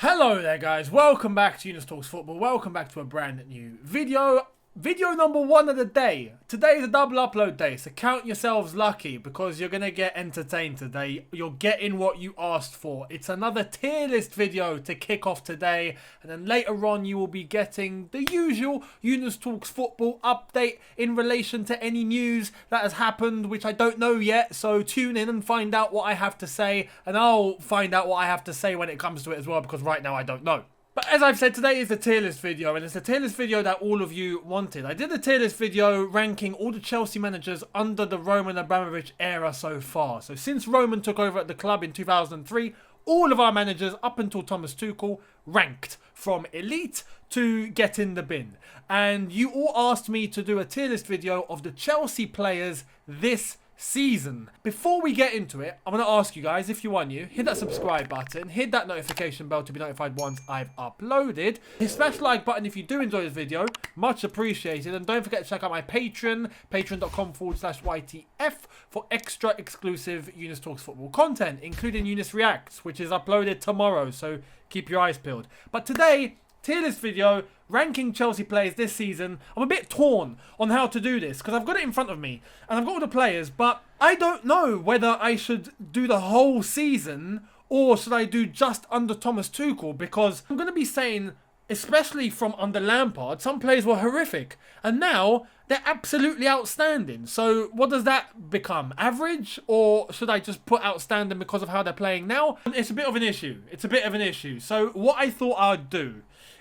Hello there guys, welcome back to Younes Talks Football, welcome back to a brand new video. Video number 1 of the day. Today is a double upload day, so count yourselves lucky because you're going to get entertained today. You're getting what you asked for. It's another tier list video to kick off today, and then later on you will be getting the usual Younes Talks Football update in relation to any news that has happened, which I don't know yet, so tune in and find out what I have to say, and I'll find out what I have to say when it comes to it as well, because right now I don't know. But as I've said, today is the tier list video, and it's the tier list video that all of you wanted. I did a tier list video ranking all the Chelsea managers under the Roman Abramovich era so far. So since Roman took over at the club in 2003, all of our managers up until Thomas Tuchel ranked from elite to get in the bin. And you all asked me to do a tier list video of the Chelsea players this season. Before we get into it, I'm going to ask you guys, if you are new, hit that subscribe button, hit that notification bell to be notified once I've uploaded. Hit smash like button if you do enjoy this video, much appreciated. And don't forget to check out my Patreon, patreon.com/YTF, for extra exclusive Younes Talks Football content, including Younes Reacts, which is uploaded tomorrow, so keep your eyes peeled. But today, tier list video, ranking Chelsea players this season. I'm a bit torn on how to do this because I've got it in front of me and I've got all the players, but I don't know whether I should do the whole season or should I do just under Thomas Tuchel, because I'm going to be saying, especially from under Lampard, some players were horrific and now they're absolutely outstanding. So what does that become? Average? Or should I just put outstanding because of how they're playing now? It's a bit of an issue. It's a bit of an issue. So what I thought I'd do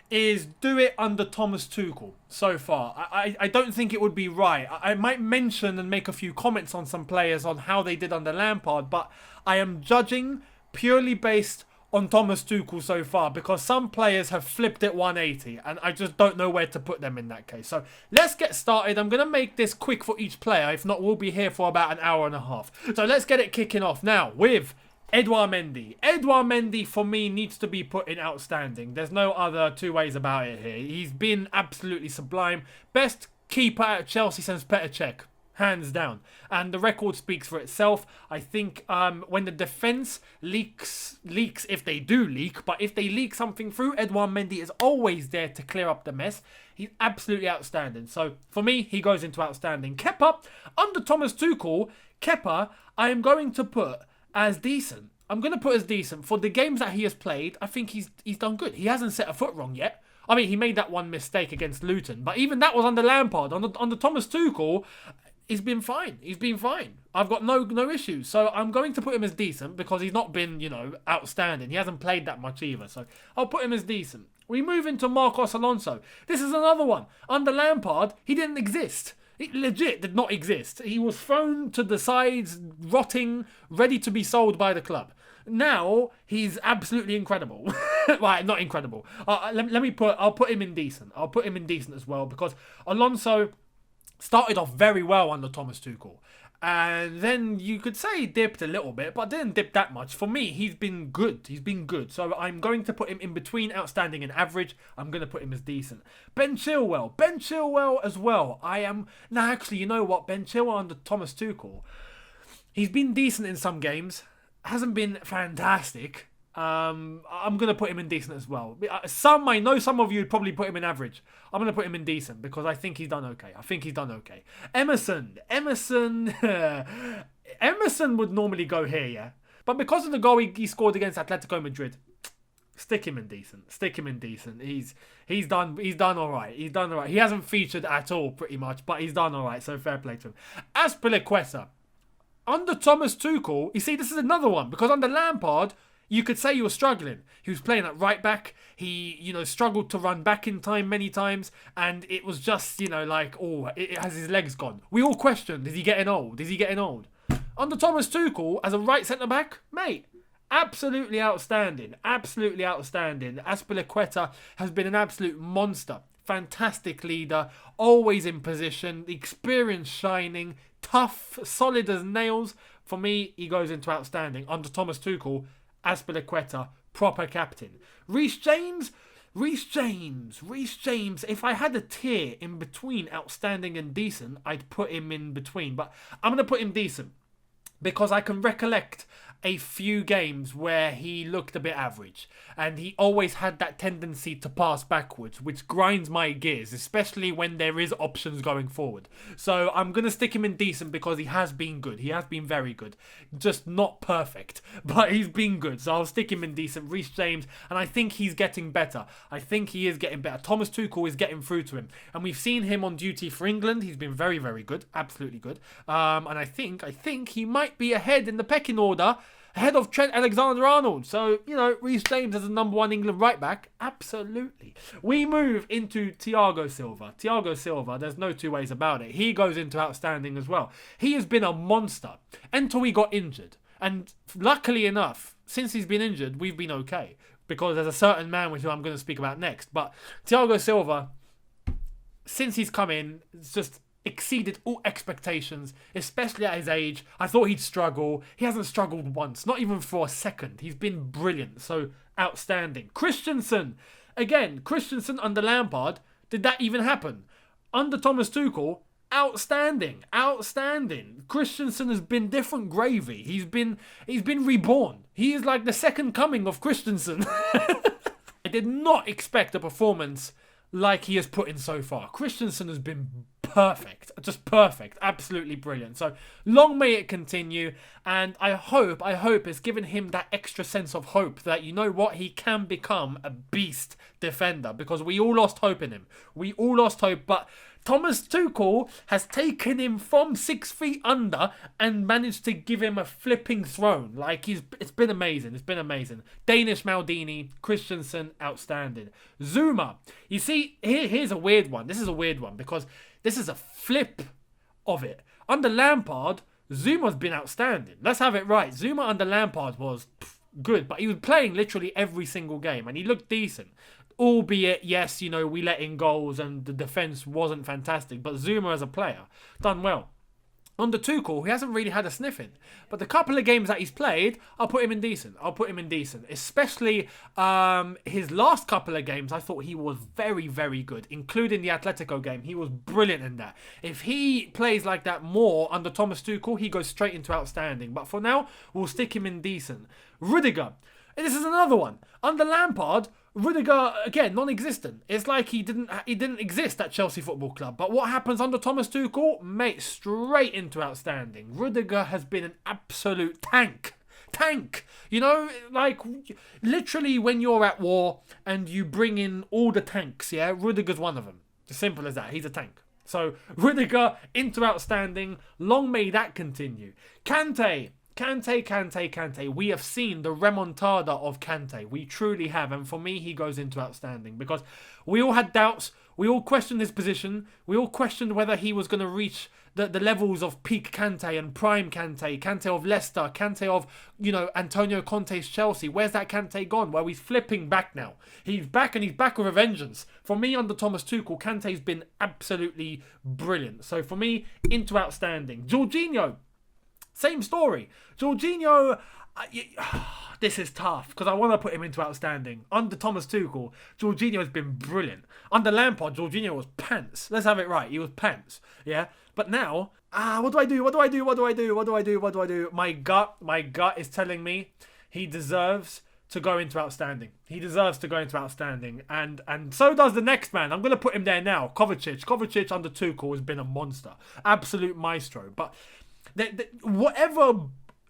is do it under Thomas Tuchel so far. I don't think it would be right. I might mention and make a few comments on some players on how they did under Lampard, but I am judging purely based on Thomas Tuchel so far because some players have flipped it 180 and I just don't know where to put them in that case. So let's get started. I'm going to make this quick for each player. If not, we'll be here for about an hour and a half. So let's get it kicking off now with Edouard Mendy. Edouard Mendy, for me, needs to be put in outstanding. There's no other two ways about it here. He's been absolutely sublime. Best keeper at Chelsea since Petr Cech. Hands down. And the record speaks for itself. I think when the defence leaks if they do leak, but if they leak something through, Edouard Mendy is always there to clear up the mess. He's absolutely outstanding. So, for me, he goes into outstanding. Kepa, under Thomas Tuchel, Kepa, I am going to put as decent. I'm going to put as decent. For the games that he has played, I think he's done good. He hasn't set a foot wrong yet. I mean, he made that one mistake against Luton, but even that was under Lampard. Under Thomas Tuchel, he's been fine. He's been fine. I've got no issues. So I'm going to put him as decent because he's not been, outstanding. He hasn't played that much either. So I'll put him as decent. We move into Marcos Alonso. This is another one. Under Lampard, he didn't exist. It legit did not exist. He was thrown to the sides, rotting, ready to be sold by the club. Now, he's absolutely incredible. Right, not incredible. I'll put him in decent. I'll put him in decent as well because Alonso started off very well under Thomas Tuchel. And then you could say he dipped a little bit, but didn't dip that much. For me, he's been good. He's been good. So I'm going to put him in between outstanding and average. I'm going to put him as decent. Ben Chilwell. Ben Chilwell as well. Actually, you know what? Ben Chilwell under Thomas Tuchel, he's been decent in some games. Hasn't been fantastic. I'm going to put him in decent as well. I know some of you would probably put him in average. I'm going to put him in decent because I think he's done okay. Emerson would normally go here, yeah. But because of the goal he scored against Atletico Madrid, stick him in decent. He's done all right. He hasn't featured at all pretty much, but he's done all right. So fair play to him. Azpilicueta. Under Thomas Tuchel, you see, this is another one because under Lampard, you could say he was struggling. He was playing at right back. He, struggled to run back in time many times. And it was just, it has his legs gone. We all questioned, is he getting old? Under Thomas Tuchel, as a right centre-back, mate, absolutely outstanding. Azpilicueta has been an absolute monster. Fantastic leader, always in position, the experience shining, tough, solid as nails. For me, he goes into outstanding. Under Thomas Tuchel, Azpilicueta, proper captain. Reece James, if I had a tier in between outstanding and decent, I'd put him in between. But I'm going to put him decent because I can recollect a few games where he looked a bit average, and he always had that tendency to pass backwards, which grinds my gears, especially when there is options going forward. So I'm going to stick him in decent because he has been good. He has been very good. Just not perfect, but he's been good. So I'll stick him in decent. Reece James, and I think he's getting better. I think he is getting better. Thomas Tuchel is getting through to him, and we've seen him on duty for England. He's been very, very good. Absolutely good. And I think he might be ahead in the pecking order, ahead of Trent Alexander-Arnold. So, Reece James as the number one England right back, absolutely. We move into Thiago Silva. Thiago Silva, there's no two ways about it. He goes into outstanding as well. He has been a monster until he got injured. And luckily enough, since he's been injured, we've been okay. Because there's a certain man which I'm going to speak about next. But Thiago Silva, since he's come in, it's just exceeded all expectations, especially at his age. I thought he'd struggle. He hasn't struggled once, not even for a second. He's been brilliant, so outstanding. Christensen, again, Christensen under Lampard, did that even happen? Under Thomas Tuchel, outstanding. Christensen has been different gravy. He's been reborn. He is like the second coming of Christensen. I did not expect a performance like he has put in so far. Christensen has been perfect, just perfect, absolutely brilliant. So long may it continue, and I hope it's given him that extra sense of hope that, you know what, he can become a beast defender, because we all lost hope in him. We all lost hope, but Thomas Tuchel has taken him from 6 feet under and managed to give him a flipping throne. Like, it's been amazing. It's been amazing. Danish Maldini, Christensen, outstanding. Zuma. You see, here's a weird one. This is a weird one because this is a flip of it. Under Lampard, Zuma's been outstanding. Let's have it right. Zuma under Lampard was good, but he was playing literally every single game and he looked decent. Albeit, yes, we let in goals and the defence wasn't fantastic. But Zuma as a player, done well. Under Tuchel, he hasn't really had a sniff in. But the couple of games that he's played, I'll put him in decent. Especially his last couple of games, I thought he was very, very good. Including the Atletico game. He was brilliant in that. If he plays like that more under Thomas Tuchel, he goes straight into outstanding. But for now, we'll stick him in decent. Rudiger. This is another one. Under Lampard, Rudiger, again, non-existent. It's like he didn't exist at Chelsea Football Club. But what happens under Thomas Tuchel? Mate, straight into outstanding. Rudiger has been an absolute tank. Like, literally when you're at war and you bring in all the tanks, yeah? Rudiger's one of them. As simple as that. He's a tank. So, Rudiger into outstanding. Long may that continue. Kante. We have seen the remontada of Kante. We truly have. And for me, he goes into outstanding. Because we all had doubts. We all questioned his position. We all questioned whether he was going to reach the levels of peak Kante and prime Kante. Kante of Leicester. Kante of, Antonio Conte's Chelsea. Where's that Kante gone? Well, he's flipping back now. He's back and he's back with a vengeance. For me, under Thomas Tuchel, Kante's been absolutely brilliant. So for me, into outstanding. Jorginho. Same story. Jorginho, this is tough because I want to put him into outstanding. Under Thomas Tuchel, Jorginho has been brilliant. Under Lampard, Jorginho was pants. Let's have it right. He was pants. Yeah. But now, what do I do? My gut is telling me he deserves to go into outstanding. And so does the next man. I'm going to put him there now. Kovacic under Tuchel has been a monster. Absolute maestro. But whatever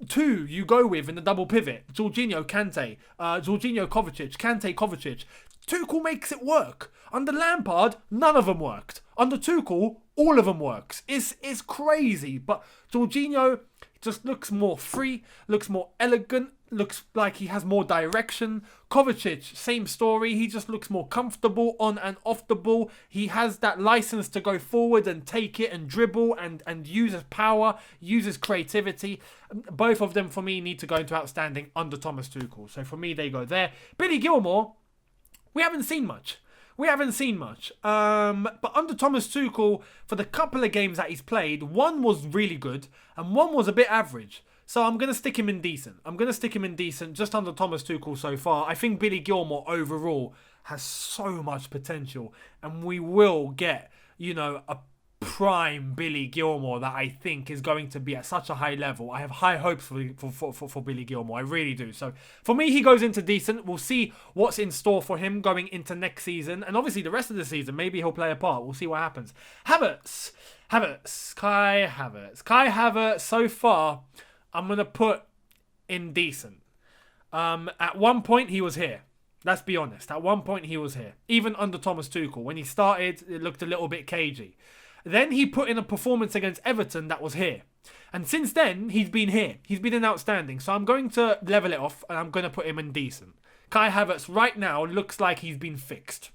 two you go with in the double pivot, Jorginho, Kante, Jorginho, Kovacic, Kante, Kovacic, Tuchel makes it work. Under Lampard, none of them worked. Under Tuchel, all of them works. It's crazy, but Jorginho just looks more free, looks more elegant, looks like he has more direction. Kovacic, same story. He just looks more comfortable on and off the ball. He has that license to go forward and take it and dribble and use his power, use his creativity. Both of them, for me, need to go into outstanding under Thomas Tuchel. So for me, they go there. Billy Gilmour, we haven't seen much. But under Thomas Tuchel, for the couple of games that he's played, one was really good and one was a bit average. So I'm going to stick him in decent. Just under Thomas Tuchel so far. I think Billy Gilmour overall has so much potential. And we will get, prime Billy Gilmour that I think is going to be at such a high level. I have high hopes for Billy Gilmour. I really do. So for me, he goes into decent. We'll see what's in store for him going into next season. And obviously the rest of the season, maybe he'll play a part. We'll see what happens. Kai Havertz, so far, I'm going to put in decent. At one point, he was here. Let's be honest. At one point, he was here. Even under Thomas Tuchel. When he started, it looked a little bit cagey. Then he put in a performance against Everton that was here. And since then, he's been here. He's been in outstanding. So I'm going to level it off and I'm going to put him in decent. Kai Havertz right now looks like he's been fixed.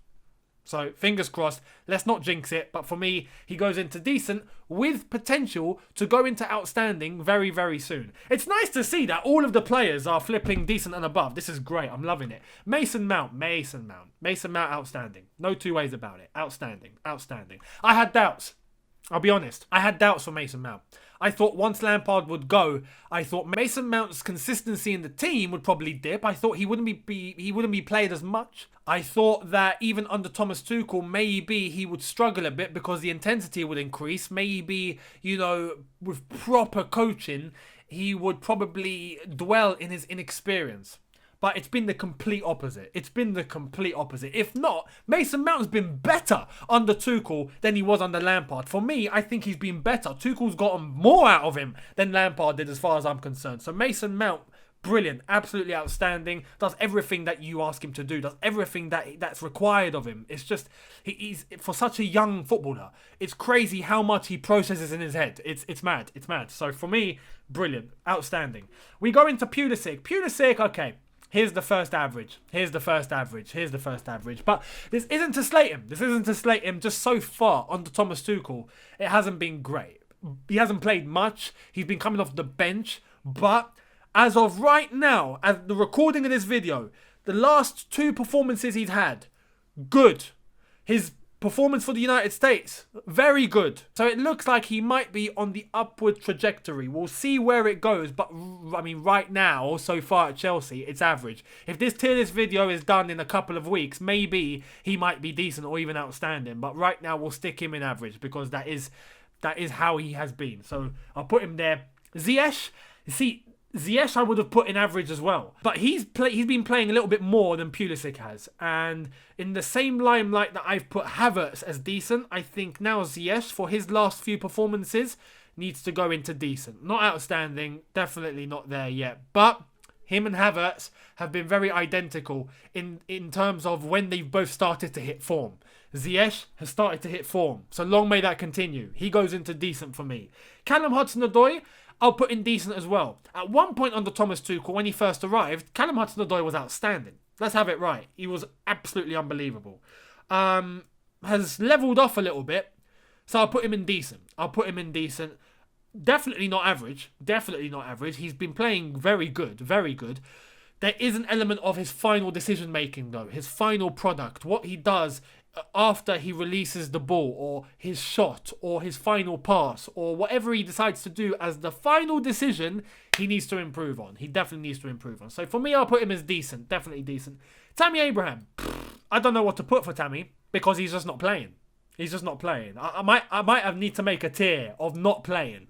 So fingers crossed. Let's not jinx it. But for me, he goes into decent with potential to go into outstanding very, very soon. It's nice to see that all of the players are flipping decent and above. This is great. I'm loving it. Mason Mount, outstanding. No two ways about it. Outstanding. I had doubts. I'll be honest. I had doubts for Mason Mount. I thought once Lampard would go, I thought Mason Mount's consistency in the team would probably dip. I thought he wouldn't be played as much. I thought that even under Thomas Tuchel, maybe he would struggle a bit because the intensity would increase. Maybe, with proper coaching, he would probably dwell in his inexperience. But it's been the complete opposite. If not, Mason Mount's been better under Tuchel than he was under Lampard. For me, I think he's been better. Tuchel's gotten more out of him than Lampard did as far as I'm concerned. So Mason Mount, brilliant, absolutely outstanding. Does everything that you ask him to do. Does everything that's required of him. It's just, he's for such a young footballer. It's crazy how much he processes in his head. It's mad. So for me, brilliant, outstanding. We go into Pulisic, okay. Here's the first average. But this isn't to slate him. Just so far under Thomas Tuchel, it hasn't been great. He hasn't played much. He's been coming off the bench. But as of right now, as the recording of this video, the last two performances he's had, good. His performance for the United States, very good. So it looks like he might be on the upward trajectory. We'll see where it goes. But I mean, right now, so far at Chelsea, it's average. If this tier list video is done in a couple of weeks, maybe he might be decent or even outstanding. But right now, we'll stick him in average because that is how he has been. So I'll put him there. Ziyech I would have put in average as well. But he's been playing a little bit more than Pulisic has. And in the same limelight that I've put Havertz as decent, I think now Ziyech, for his last few performances, needs to go into decent. Not outstanding, definitely not there yet. But him and Havertz have been very identical in terms of when they've both started to hit form. Ziyech has started to hit form. So long may that continue. He goes into decent for me. Callum Hudson-Odoi, I'll put in decent as well. At one point under Thomas Tuchel, when he first arrived, Callum Hudson-Odoi was outstanding. Let's have it right. He was absolutely unbelievable. Has levelled off a little bit, so I'll put him in decent. Definitely not average. He's been playing very good. There is an element of his final decision making though. His final product. What he does after he releases the ball, or his shot, or his final pass, or whatever he decides to do as the final decision, he needs to improve on. He definitely needs to improve on. So for me, I'll put him as decent. Definitely decent. Tammy Abraham. I don't know what to put for Tammy because he's just not playing. I might need to make a tier of not playing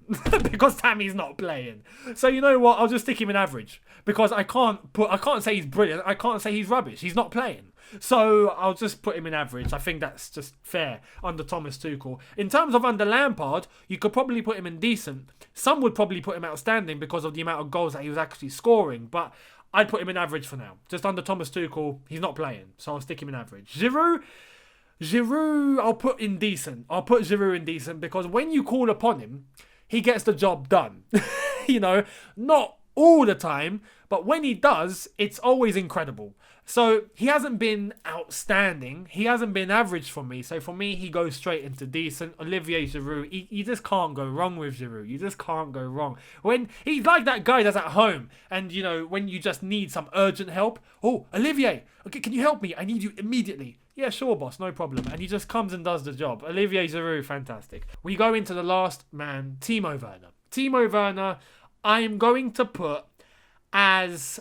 because Tammy's not playing. So you know what? I'll just stick him in average because I can't say he's brilliant. I can't say he's rubbish. He's not playing. So I'll just put him in average. I think that's just fair under Thomas Tuchel. In terms of under Lampard, you could probably put him in decent. Some would probably put him outstanding because of the amount of goals that he was actually scoring. But I'd put him in average for now. Just under Thomas Tuchel, he's not playing. So I'll stick him in average. Giroud, I'll put in decent. Because when you call upon him, he gets the job done. Not all the time, but when he does, it's always incredible. So he hasn't been outstanding. He hasn't been average for me. So for me, he goes straight into decent. Olivier Giroud, you just can't go wrong with Giroud. You just can't go wrong. When he's like that guy that's at home and, when you just need some urgent help. Oh, Olivier, okay, can you help me? I need you immediately. Yeah, sure, boss, no problem. And he just comes and does the job. Olivier Giroud, fantastic. We go into the last man, Timo Werner. I am going to put as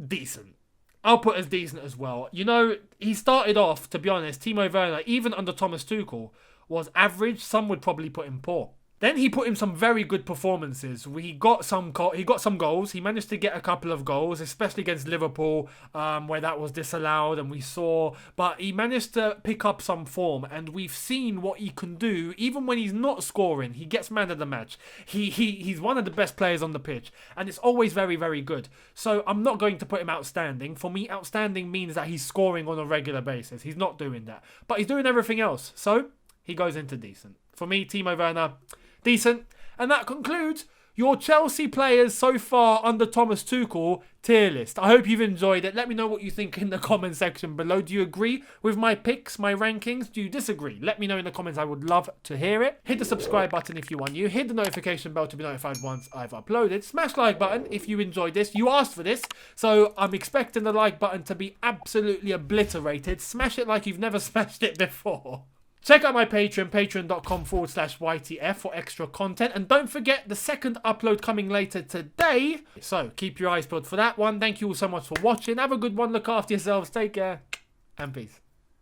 decent. I'll put as decent as well. He started off, to be honest, Timo Werner, even under Thomas Tuchel, was average. Some would probably put him poor. Then he put in some very good performances. He got some goals. He managed to get a couple of goals, especially against Liverpool, where that was disallowed, and we saw. But he managed to pick up some form, and we've seen what he can do. Even when he's not scoring, he gets man of the match. He's one of the best players on the pitch, and it's always very, very good. So I'm not going to put him outstanding. For me, outstanding means that he's scoring on a regular basis. He's not doing that, but he's doing everything else. So he goes into decent. For me, Timo Werner, decent. And that concludes your Chelsea players so far under Thomas Tuchel tier list. I hope you've enjoyed it. Let me know what you think in the comment section below. Do you agree with my picks, my rankings? Do you disagree? Let me know in the comments. I would love to hear it. Hit the subscribe button if you are new. Hit the notification bell to be notified once I've uploaded. Smash like button if you enjoyed this. You asked for this, so I'm expecting the like button to be absolutely obliterated. Smash it like you've never smashed it before. Check out my Patreon, patreon.com/YTF for extra content. And don't forget the second upload coming later today. So keep your eyes peeled for that one. Thank you all so much for watching. Have a good one. Look after yourselves. Take care. And peace.